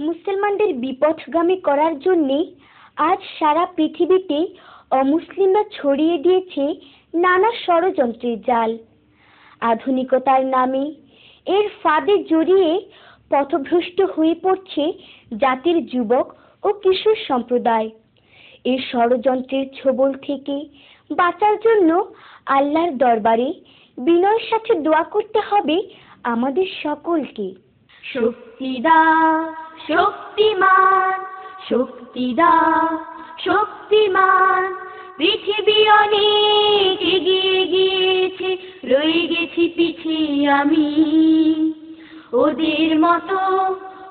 মুসলমানদের বিপথগামী করার জন্যে আজ সারা পৃথিবীতে অমুসলিমরা ছড়িয়ে দিয়েছে নানা ষড়যন্ত্রের জাল। আধুনিকতার নামে এর ফাঁদে জড়িয়ে পথভ্রষ্ট হয়ে পড়ছে জাতির যুবক ও কিশোর সম্প্রদায়। এই ষড়যন্ত্রের ছোবল থেকে বাঁচার জন্য আল্লাহর দরবারে বিনয়ের সাথে দোয়া করতে হবে আমাদের সকলকে। শক্তি দাও শক্তিমান, শক্তি দাও শক্তিমান, পৃথিবী অনেক এগিয়ে গিয়েছে, রয়ে গেছি পিছিয়ে আমি। ওদের মতো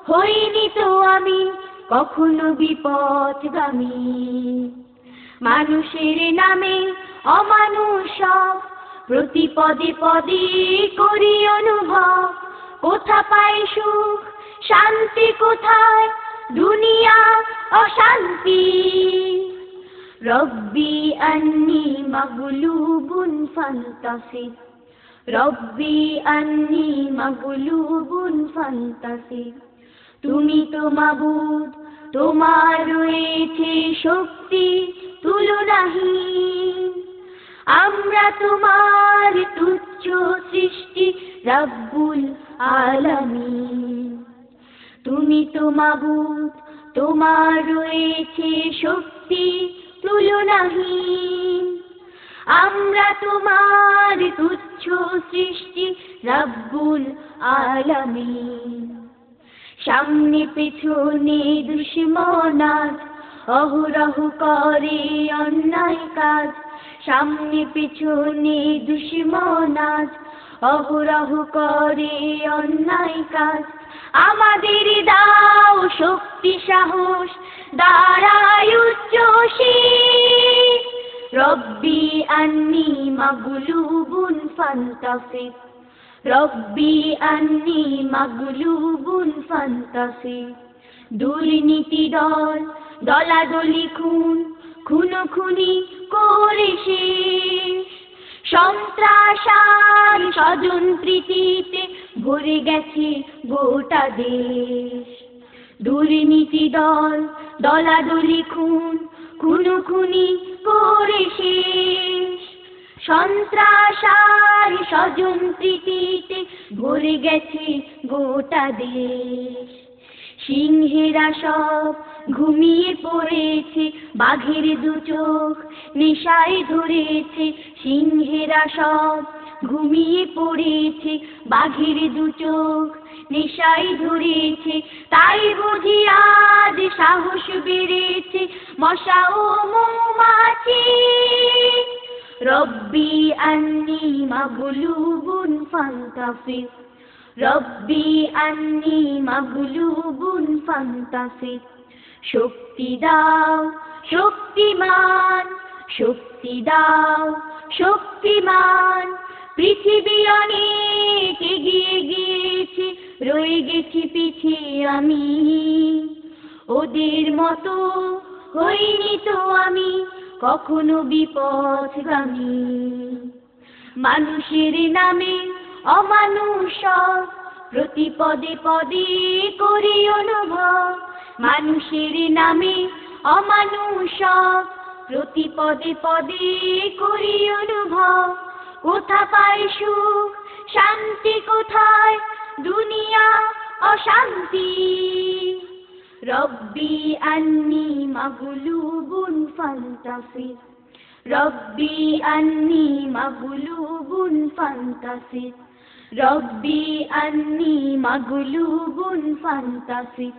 হইনি তো আমি কখনো বিপথগামী। মানুষের নামে অমানুষ সব, প্রতি পদে পদে করি অনুভব। কোথা পাই সুখ শান্তি, কোথায় দুনিয়া অশান্তি। রব্বি আন্নি মাগলুবুন ফান্তাসির, রব্বি আন্নি মাগলুবুন ফান্তাসির। তুমি তো মাবুদ, তোমার রয়েছে শক্তি তুলনাহীন। আমরা তোমার তুচ্ছ সৃষ্টি রব্বুল আলামিন। তুমি তো মাবুদ, তোমার রয়েছে শক্তি তুলনাহীন। আমরা তোমার তুচ্ছ সৃষ্টি রব্বুল আলামিন। সামনে পেছনে দুশমনাত অহরহ করে অন্যায় কাজ। সামনে পেছনে দুশমনাত অহরহ করে অন্যায় কাজ। আমাদের দাও শক্তি সাহস, দাঁড়াই উচ্চ শির। রব্বি আন্নি মাগলুবুন ফান্তাসির, রব্বি আন্নি মাগলুবুন ফান্তাসির। দুর্নীতি দল দলাদলি খুন, খুনোখুনি করে শেষ। সন্ত্রাস আর স্বজন প্রীতিতে ভরে গেছে গোটা দেশ। দুর্নীতি দল দলাদলি খুন, খুনোখুনি করে শেষ। সন্ত্রাস আর স্বজন প্রীতিতে ভরে গেছে গোটা দেশ। সিংহেরা সব ঘুমিয়ে পড়েছে, বাঘের দু চোখ নেশায় ধরেছে। সিংহেরা সব ঘুমিয়ে পড়েছে, বাঘের দু চোখ নেশায় ধরেছে। তাই বুঝি আজ সাহস বেড়েছে মশা ও মৌমাছি। রব্বি আন্নি মাগলুবুন ফান্তাসির, রব্বি আন্নি মাগলুবুন ফান্তাসির। শক্তি দাও শক্তিমান, শক্তি দাও শক্তিমান, পৃথিবী অনেক এগিয়ে গিয়েছে, রয়ে গেছি পিছিয়ে আমি। ওদের মতো হইনি তো আমি কখনো বিপথগামী। মানুষের নামে অমানুষ সব, প্রতি পদে পদে করি অনুভব। মানুষের নামে অমানুষ সব, প্রতি পদে পদে করি অনুভব। কোথা পাই সুখ শান্তি, কোথায় দুনিয়া অশান্তি। রব্বি আন্নি মাগলুবুন ফান্তাসির, রব্বি আন্নি মাগলুবুন ফান্তাসির, রব্বি আন্নি মাগলুবুন ফান্তাসির।